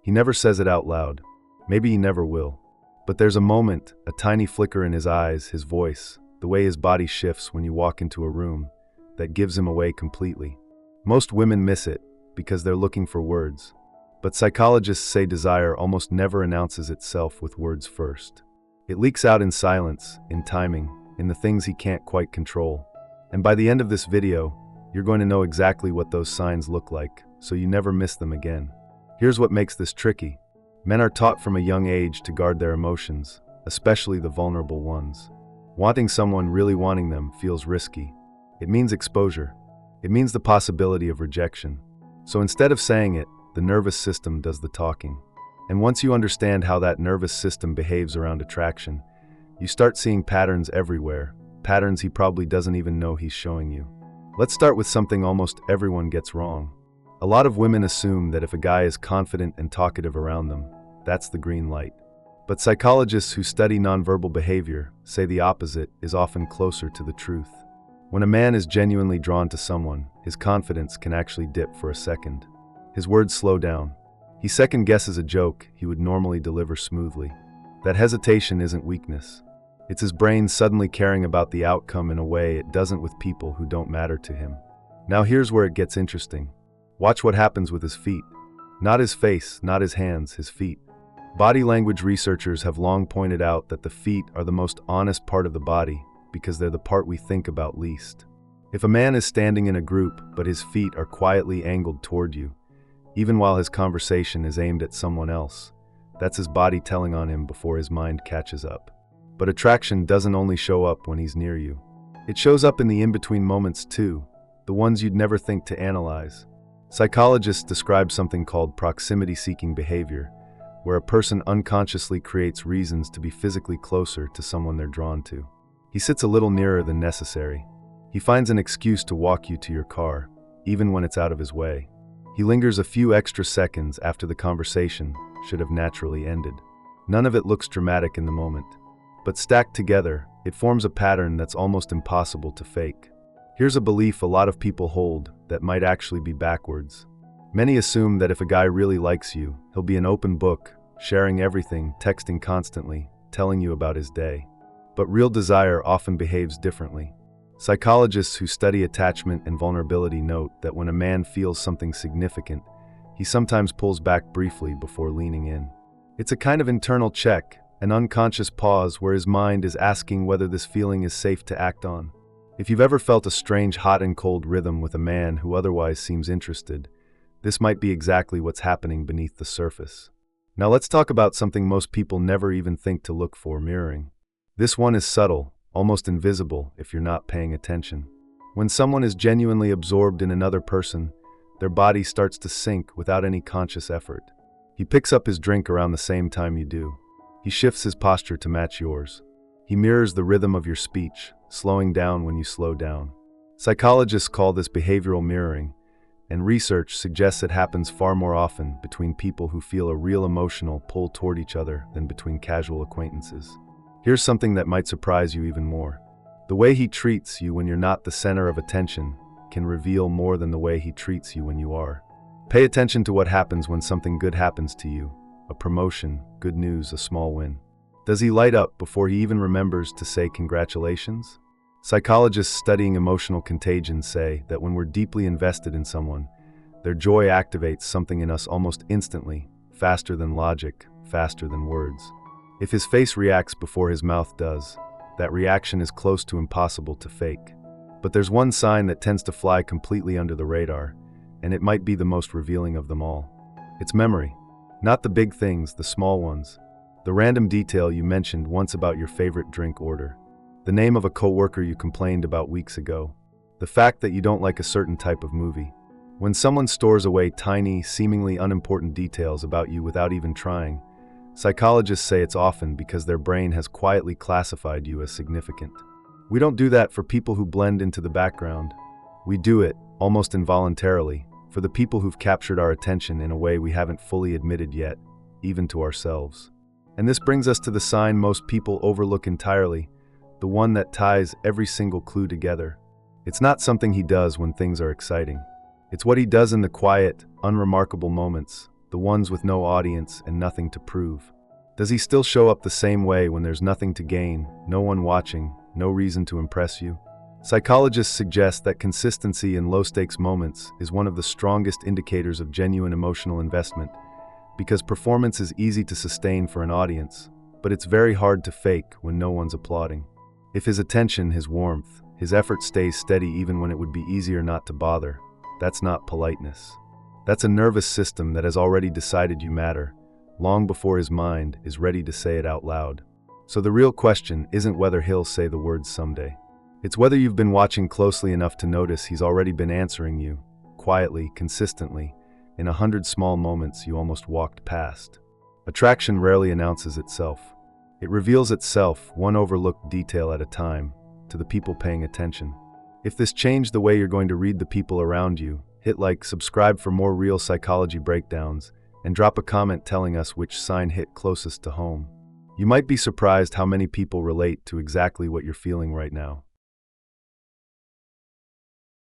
He never says it out loud. Maybe he never will. But there's a moment, a tiny flicker in his eyes, his voice, the way his body shifts when you walk into a room, that gives him away completely. Most women miss it because they're looking for words. But psychologists say desire almost never announces itself with words first. It leaks out in silence, in timing, in the things he can't quite control. And by the end of this video, you're going to know exactly what those signs look like, so you never miss them again. Here's what makes this tricky. Men are taught from a young age to guard their emotions, especially the vulnerable ones. Wanting someone, really wanting them, feels risky. It means exposure. It means the possibility of rejection. So instead of saying it, the nervous system does the talking. And once you understand how that nervous system behaves around attraction, you start seeing patterns everywhere, patterns he probably doesn't even know he's showing you. Let's start with something almost everyone gets wrong. A lot of women assume that if a guy is confident and talkative around them, that's the green light. But psychologists who study nonverbal behavior say the opposite is often closer to the truth. When a man is genuinely drawn to someone, his confidence can actually dip for a second. His words slow down. He second-guesses a joke he would normally deliver smoothly. That hesitation isn't weakness. It's his brain suddenly caring about the outcome in a way it doesn't with people who don't matter to him. Now here's where it gets interesting. Watch what happens with his feet. Not his face, not his hands, his feet. Body language researchers have long pointed out that the feet are the most honest part of the body because they're the part we think about least. If a man is standing in a group but his feet are quietly angled toward you, even while his conversation is aimed at someone else, that's his body telling on him before his mind catches up. But attraction doesn't only show up when he's near you. It shows up in the in-between moments too, the ones you'd never think to analyze. Psychologists describe something called proximity-seeking behavior, where a person unconsciously creates reasons to be physically closer to someone they're drawn to. He sits a little nearer than necessary. He finds an excuse to walk you to your car, even when it's out of his way. He lingers a few extra seconds after the conversation should have naturally ended. None of it looks dramatic in the moment, but stacked together, it forms a pattern that's almost impossible to fake. Here's a belief a lot of people hold that might actually be backwards. Many assume that if a guy really likes you, he'll be an open book, sharing everything, texting constantly, telling you about his day. But real desire often behaves differently. Psychologists who study attachment and vulnerability note that when a man feels something significant, he sometimes pulls back briefly before leaning in. It's a kind of internal check, an unconscious pause where his mind is asking whether this feeling is safe to act on. If you've ever felt a strange hot and cold rhythm with a man who otherwise seems interested, this might be exactly what's happening beneath the surface. Now let's talk about something most people never even think to look for: mirroring. This one is subtle, almost invisible if you're not paying attention. When someone is genuinely absorbed in another person, their body starts to sync without any conscious effort. He picks up his drink around the same time you do. He shifts his posture to match yours. He mirrors the rhythm of your speech, slowing down when you slow down. Psychologists call this behavioral mirroring, and research suggests it happens far more often between people who feel a real emotional pull toward each other than between casual acquaintances. Here's something that might surprise you even more. The way he treats you when you're not the center of attention can reveal more than the way he treats you when you are. Pay attention to what happens when something good happens to you: a promotion, good news, a small win. Does he light up before he even remembers to say congratulations? Psychologists studying emotional contagion say that when we're deeply invested in someone, their joy activates something in us almost instantly, faster than logic, faster than words. If his face reacts before his mouth does, that reaction is close to impossible to fake. But there's one sign that tends to fly completely under the radar, and it might be the most revealing of them all. It's memory. Not the big things, the small ones. The random detail you mentioned once about your favorite drink order. The name of a coworker you complained about weeks ago. The fact that you don't like a certain type of movie. When someone stores away tiny, seemingly unimportant details about you without even trying, psychologists say it's often because their brain has quietly classified you as significant. We don't do that for people who blend into the background. We do it, almost involuntarily, for the people who've captured our attention in a way we haven't fully admitted yet, even to ourselves. And this brings us to the sign most people overlook entirely, the one that ties every single clue together. It's not something he does when things are exciting. It's what he does in the quiet, unremarkable moments, the ones with no audience and nothing to prove? Does he still show up the same way when there's nothing to gain, no one watching, no reason to impress you? Psychologists suggest that consistency in low-stakes moments is one of the strongest indicators of genuine emotional investment, because performance is easy to sustain for an audience, but it's very hard to fake when no one's applauding. If his attention, his warmth, his effort stays steady even when it would be easier not to bother, that's not politeness. That's a nervous system that has already decided you matter, long before his mind is ready to say it out loud. So the real question isn't whether he'll say the words someday. It's whether you've been watching closely enough to notice he's already been answering you, quietly, consistently, in 100 small moments you almost walked past. Attraction rarely announces itself. It reveals itself, one overlooked detail at a time, to the people paying attention. If this changed the way you're going to read the people around you, hit like, subscribe for more real psychology breakdowns, and drop a comment telling us which sign hit closest to home. You might be surprised how many people relate to exactly what you're feeling right now.